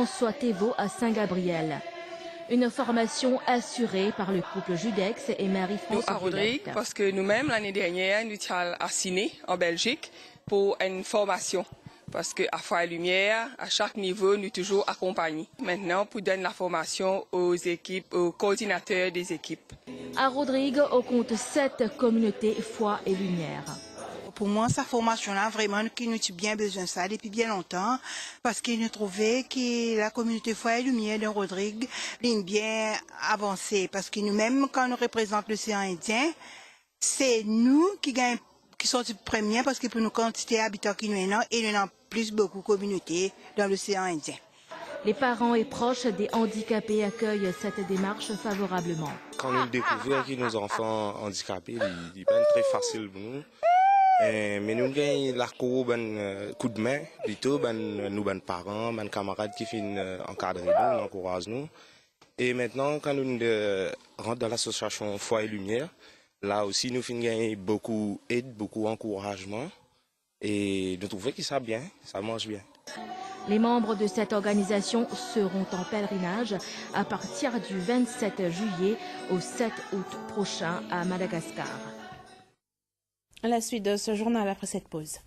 François Thévaux à Saint-Gabriel. Une formation assurée par le couple Judex et Marie-François à Rodrigue, parce que nous-mêmes, l'année dernière, nous sommes à Ciné, en Belgique, pour une formation. Parce qu'à Foyer Lumière, à chaque niveau, nous toujours accompagnés. Maintenant, pour donner la formation aux équipes, aux coordinateurs des équipes. À Rodrigue, on compte 7 communautés Foi et Lumière. Pour moi, sa formation-là, vraiment, qui nous a bien besoin de ça depuis bien longtemps, parce qu'il nous trouvait que la communauté Foi et Lumière de Rodrigue est bien avancée, parce que nous-mêmes, quand nous représentons l'océan Indien, c'est nous qui gagnons, qui sont les premiers, parce que pour nous quantité d'habitants qui nous ont, et nous avons plus beaucoup de communautés dans l'océan Indien. Les parents et proches des handicapés accueillent cette démarche favorablement. Quand nous découvrons que nos enfants handicapés, ils sont très faciles pour nous. Mais nous gagnons la coup de main, plutôt nous parents, nos camarades qui viennent encadrer nous, encouragent nous. Et maintenant, quand nous rentrons dans l'association Foi et Lumière, là aussi nous gagnons beaucoup d'aide, beaucoup d'encouragement. Et nous trouvons que ça bien, ça marche bien. Les membres de cette organisation seront en pèlerinage à partir du 27 juillet au 7 août prochain à Madagascar. À la suite de ce journal après cette pause.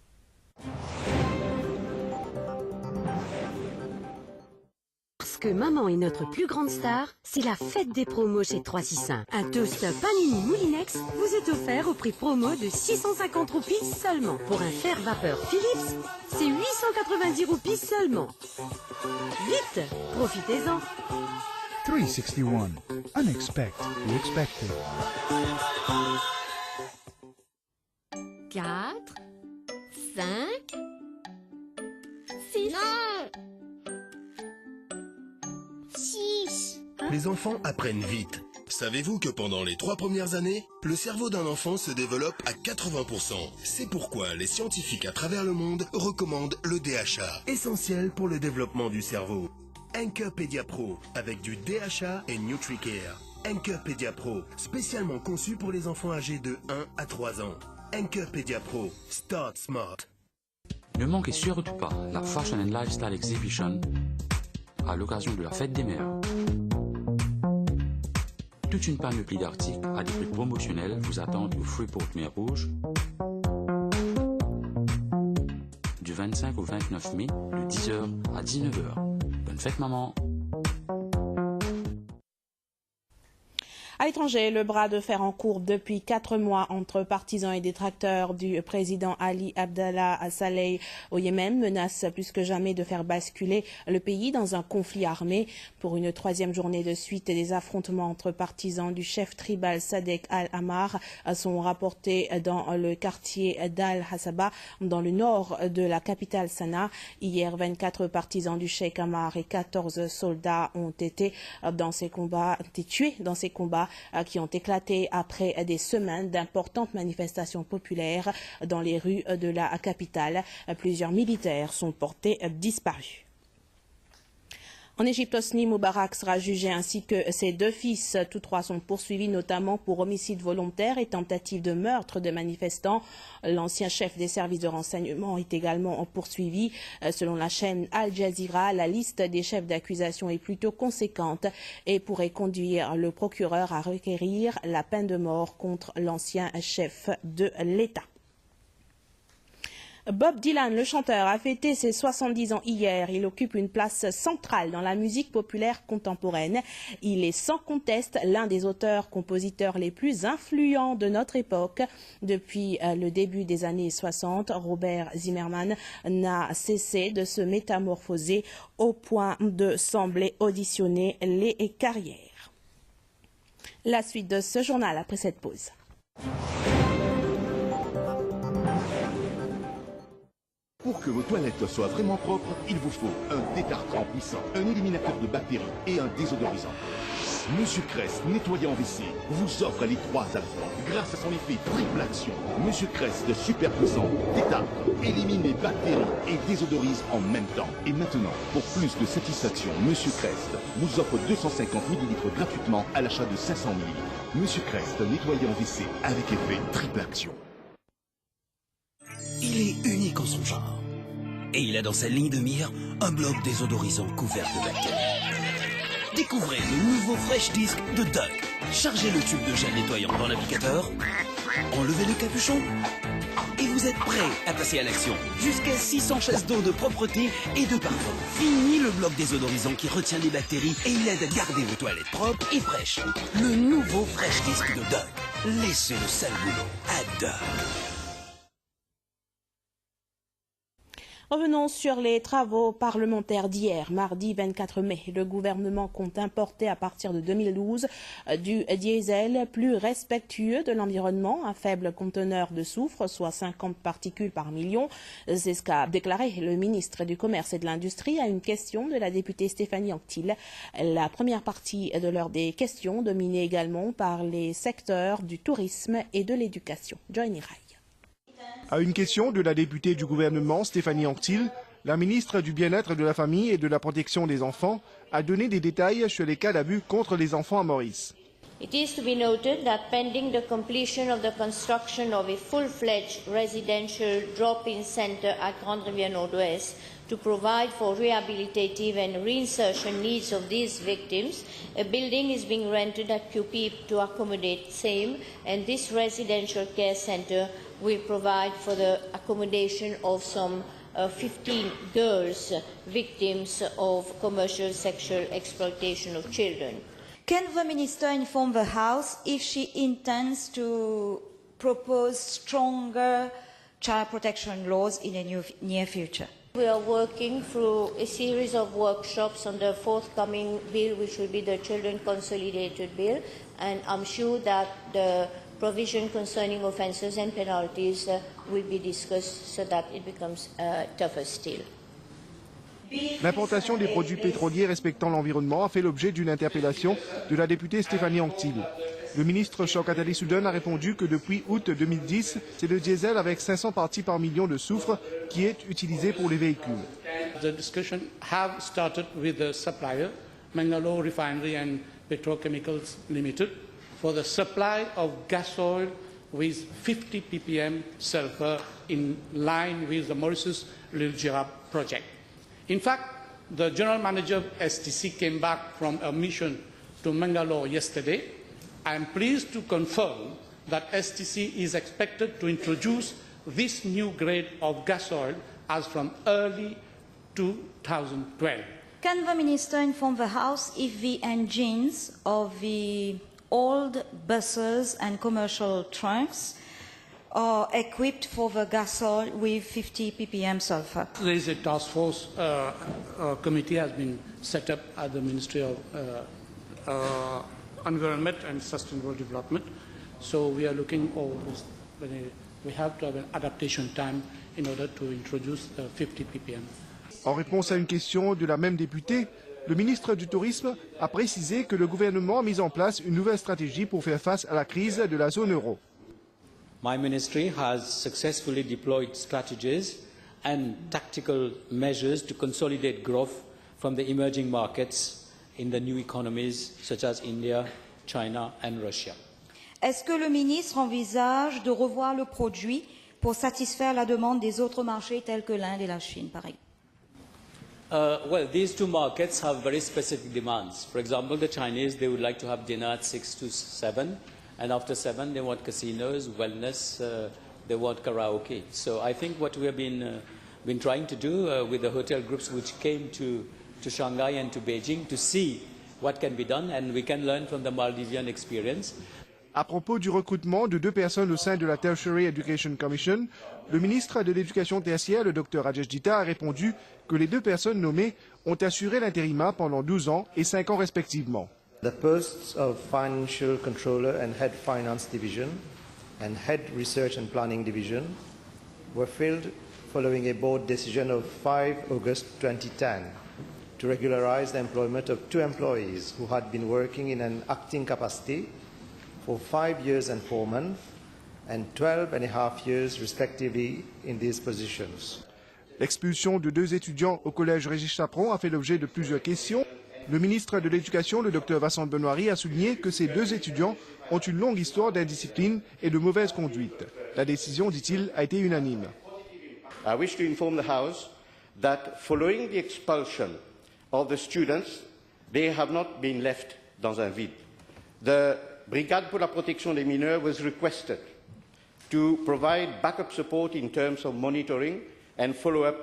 Parce que maman est notre plus grande star, c'est la fête des promos chez 365. Un toast Panini Moulinex vous est offert au prix promo de 650 roupies seulement. Pour un fer vapeur Philips, c'est 890 roupies seulement. Vite, profitez-en. 361. Unexpected. Expected. 4, 5, 6. Non 6. Les enfants apprennent vite. Savez-vous que pendant les 3 premières années, le cerveau d'un enfant se développe à 80%. C'est pourquoi les scientifiques à travers le monde recommandent le DHA, essentiel pour le développement du cerveau. Anchor Pedia Pro, avec du DHA et NutriCare. Anchor Pedia Pro, spécialement conçu pour les enfants âgés de 1 à 3 ans. Anchor Pedia Pro, Start Smart. Ne manquez surtout pas la Fashion and Lifestyle Exhibition à l'occasion de la Fête des Mères. Toute une panoplie d'articles à des prix promotionnels vous attendent au Freeport Mer Rouge du 25 au 29 mai de 10h à 19h. Bonne fête maman! À l'étranger, le bras de fer en cours depuis 4 mois entre partisans et détracteurs du président Ali Abdallah Saleh au Yémen menace plus que jamais de faire basculer le pays dans un conflit armé. Pour une 3e journée de suite, des affrontements entre partisans du chef tribal Sadek al-Ammar sont rapportés dans le quartier d'Al-Hasaba, dans le nord de la capitale Sanaa. Hier, 24 partisans du cheikh Ammar et 14 soldats ont été tués dans ces combats qui ont éclaté après des semaines d'importantes manifestations populaires dans les rues de la capitale. Plusieurs militaires sont portés disparus. En Égypte, Hosni Moubarak sera jugé ainsi que ses 2 fils. Tous 3 sont poursuivis notamment pour homicide volontaire et tentative de meurtre de manifestants. L'ancien chef des services de renseignement est également poursuivi. Selon la chaîne Al Jazeera, la liste des chefs d'accusation est plutôt conséquente et pourrait conduire le procureur à requérir la peine de mort contre l'ancien chef de l'État. Bob Dylan, le chanteur, a fêté ses 70 ans hier. Il occupe une place centrale dans la musique populaire contemporaine. Il est sans conteste l'un des auteurs-compositeurs les plus influents de notre époque. Depuis le début des années 60, Robert Zimmerman n'a cessé de se métamorphoser au point de sembler auditionner les carrières. La suite de ce journal après cette pause. Pour que vos toilettes soient vraiment propres, il vous faut un détartrant puissant, un éliminateur de bactéries et un désodorisant. Monsieur Crest, nettoyant WC, vous offre les 3 à la fois. Grâce à son effet triple action, Monsieur Crest, super puissant, détartre, élimine les bactéries et désodorise en même temps. Et maintenant, pour plus de satisfaction, Monsieur Crest vous offre 250 ml gratuitement à l'achat de 500 ml. Monsieur Crest, nettoyant WC avec effet triple action. Il est unique en son genre. Et il a dans sa ligne de mire un bloc désodorisant couvert de bactéries. Découvrez le nouveau Fresh Disc de Duck. Chargez le tube de gel nettoyant dans l'applicateur, enlevez le capuchon et vous êtes prêt à passer à l'action. Jusqu'à 600 chasses d'eau de propreté et de parfum. Fini le bloc désodorisant qui retient les bactéries et il aide à garder vos toilettes propres et fraîches. Le nouveau Fresh Disc de Duck. Laissez le sale boulot à Duck. Revenons sur les travaux parlementaires d'hier, mardi 24 mai. Le gouvernement compte importer à partir de 2012 du diesel plus respectueux de l'environnement, à faible conteneur de soufre, soit 50 particules par million. C'est ce qu'a déclaré le ministre du Commerce et de l'Industrie à une question de la députée Stéphanie Anctil. La première partie de l'heure des questions, dominée également par les secteurs du tourisme et de l'éducation. Johnny Rai. À une question de la députée du gouvernement Stéphanie Anctil, la ministre du Bien-être, de la Famille et de la Protection des enfants a donné des détails sur les cas d'abus contre les enfants à Maurice. It is to be noted that pending the completion of the construction of a full-fledged residential drop-in center at Grande Rivière Nord-Ouest to provide for rehabilitative and reinsertion needs of these victims, a building is being rented at QP to accommodate same, and this residential care center will provide for the accommodation of some 15 girls victims of commercial sexual exploitation of children. Can the Minister inform the House if she intends to propose stronger child protection laws in the near future? We are working through a series of workshops on the forthcoming bill, which will be the Children Consolidated Bill, and I'm sure that the provision concerning offences and penalties will be discussed so that it becomes tougher still. L'importation des produits pétroliers respectant l'environnement a fait l'objet d'une interpellation de la députée Stéphanie Anctil. Le ministre Shaukat Ali Soudan a répondu que depuis août 2010, c'est le diesel avec 500 parties par million de soufre qui est utilisé pour les véhicules. The discussion have started with the supplier, Mangalore Refinery and Petrochemicals Limited, for the supply of gas oil with 50 ppm sulfur in line with the Mauritius Lil Girard project. In fact, the General Manager of STC came back from a mission to Mangalore yesterday. I am pleased to confirm that STC is expected to introduce this new grade of gas oil as from early 2012. Can the Minister inform the House if the engines of the old buses and commercial trucks are equipped for the gas oil with 50 ppm sulfur? There is a task force committee has been set up at the Ministry of Environment and Sustainable Development. So we are looking over this. We have to have an adaptation time in order to introduce 50 ppm. En réponse à une question de la même députée, le ministre du Tourisme a précisé que le gouvernement a mis en place une nouvelle stratégie pour faire face à la crise de la zone euro. My ministry has successfully deployed strategies and tactical measures to consolidate growth from the emerging markets in the new economies such as India, China and Russia. Est-ce que le ministre envisage de revoir le produit pour satisfaire la demande des autres marchés tels que l'Inde et la Chine, par exemple? Well, these two markets have very specific demands. For example, the Chinese, they would like to have dinner at 6 to 7, and after 7 they want casinos, wellness, they want karaoke. So I think what we have been trying to do with the hotel groups which came to Shanghai and to Beijing to see what can be done, and we can learn from the Maldivian experience. À propos du recrutement de 2 personnes au sein de la Tertiary Education Commission, le ministre de l'Éducation tertiaire, le Dr Rajesh Jita, a répondu que les 2 personnes nommées ont assuré l'intérim pendant 12 ans et 5 ans respectivement. The posts of Financial Controller and Head Finance Division and Head Research and Planning Division were filled following a board decision of 5 August 2010 to regularize the employment of 2 employees who had been working in an acting capacity for 5 years and 4 months and 12 and a half years respectively in these positions. L'expulsion de 2 étudiants au collège Régis Chaperon a fait l'objet de plusieurs questions. Le ministre de l'Éducation, le Dr Vincent Benoîri, a souligné que ces 2 étudiants ont une longue histoire d'indiscipline et de mauvaise conduite. La décision, dit-il, a été unanime. I wish to inform the House that following the expulsion of the students, they have not been left dans un vide. The Brigade pour la protection des mineurs was requested to provide backup support in terms of monitoring and follow-up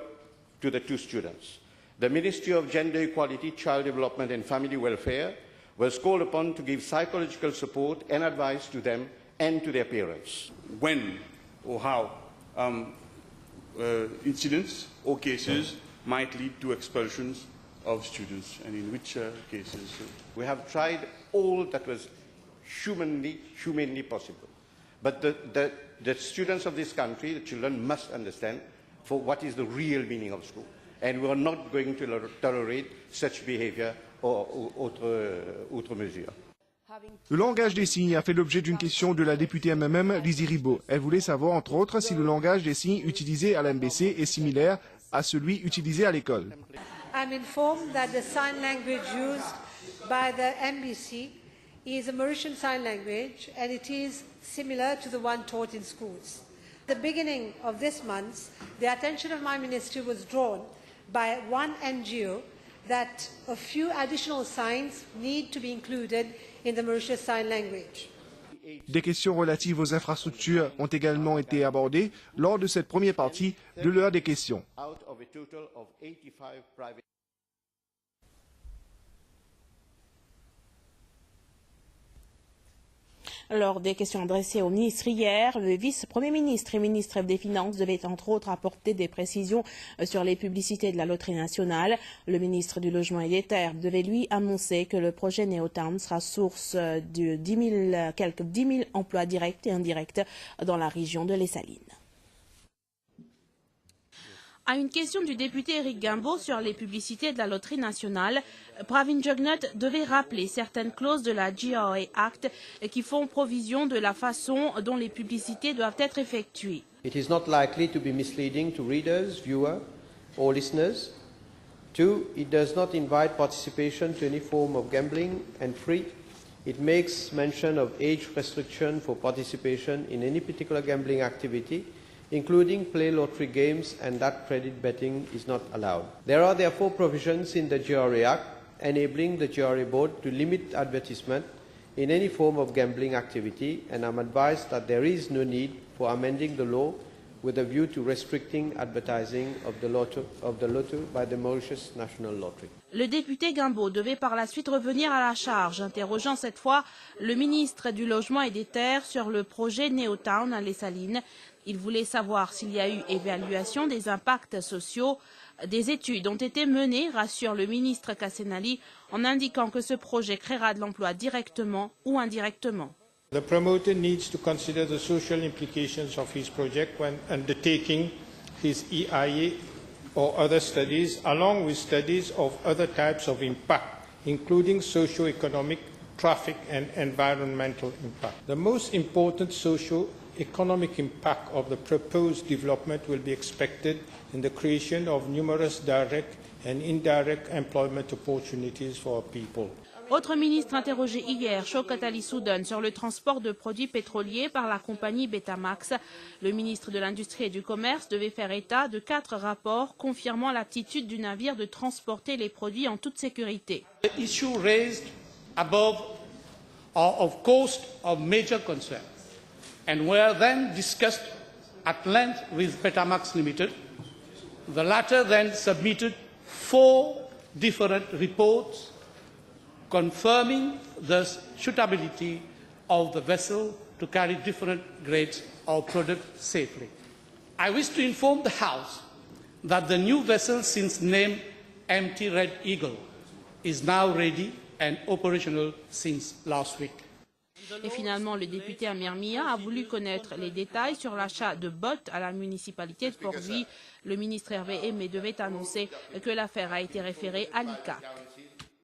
to the 2 students. The Ministry of Gender Equality, Child Development and Family Welfare was called upon to give psychological support and advice to them and to their parents. When or how incidents or cases might lead to expulsions of students, and in which cases? We have tried all that was humanly possible. But the students of this country, the children, must understand for what is the real meaning of school. And we are not going to tolerate such behavior or outre mesure. Le langage des signes a fait l'objet d'une question de la députée MMM, Lizzie Ribot. Elle voulait savoir, entre autres, si le langage des signes utilisé à l'MBC est similaire à celui utilisé à l'école. I'm informed that the sign language used by the MBC is a Mauritian sign language, and it is similar to the one taught in schools. At the beginning of this month, the attention of my ministry was drawn by one NGO that a few additional signs need to be included in the Mauritius Sign Language. Des questions relatives aux infrastructures ont également été abordées lors de cette première partie de l'heure des questions. Lors des questions adressées au ministre hier, le vice-premier ministre et ministre des Finances devaient entre autres apporter des précisions sur les publicités de la loterie nationale. Le ministre du Logement et des Terres devait lui annoncer que le projet Neotown sera source de 10 000 emplois directs et indirects dans la région de Les Salines. À une question du député Éric Guimbaud sur les publicités de la loterie nationale, Pravin Jugnut devait rappeler certaines clauses de la GRA Act qui font provision de la façon dont les publicités doivent être effectuées. It is not likely to be misleading to readers, viewers or listeners. 2, it does not invite participation to any form of gambling. And 3, it makes mention of age restriction for participation in any particular gambling activity, including play lottery games, and that credit betting is not allowed. There are therefore provisions in the GRA Act enabling the GRA Board to limit advertisement in any form of gambling activity, and I'm advised that there is no need for amending the law with a view to restricting advertising of the lotto by the Mauritius National Lottery. Le député Guimbaud devait par la suite revenir à la charge, interrogeant cette fois le ministre du Logement et des Terres sur le projet Neotown à Les Salines. Il voulait savoir s'il y a eu évaluation des impacts sociaux. Des études ont été menées, rassure le ministre Kassenali, en indiquant que ce projet créera de l'emploi directement ou indirectement. The promoter needs to consider the social implications of his project when undertaking his EIA or other studies, along with studies of other types of impact, including socio-economic, traffic and environmental impact. The most important socio-economic impact of the proposed development will be expected in the creation of numerous direct and indirect employment opportunities for our people. Autre ministre interrogé hier, Shaukat Ali Soudan, sur le transport de produits pétroliers par la compagnie Betamax. Le ministre de l'Industrie et du Commerce devait faire état de 4 rapports confirmant l'aptitude du navire de transporter les produits en toute sécurité. The issue raised above are of course of major concern and were then discussed at length with Betamax Limited. The latter then submitted 4 different reports confirming the suitability of the vessel to carry different grades of product safely. I wish to inform the House that the new vessel, since named MT Red Eagle, is now ready and operational since last week. Et finalement, le député Amir Mia a voulu connaître les détails sur l'achat de bottes à la municipalité de Port-Louis. Le ministre Hervé Aimé devait annoncer que l'affaire a été référée à l'ICAC.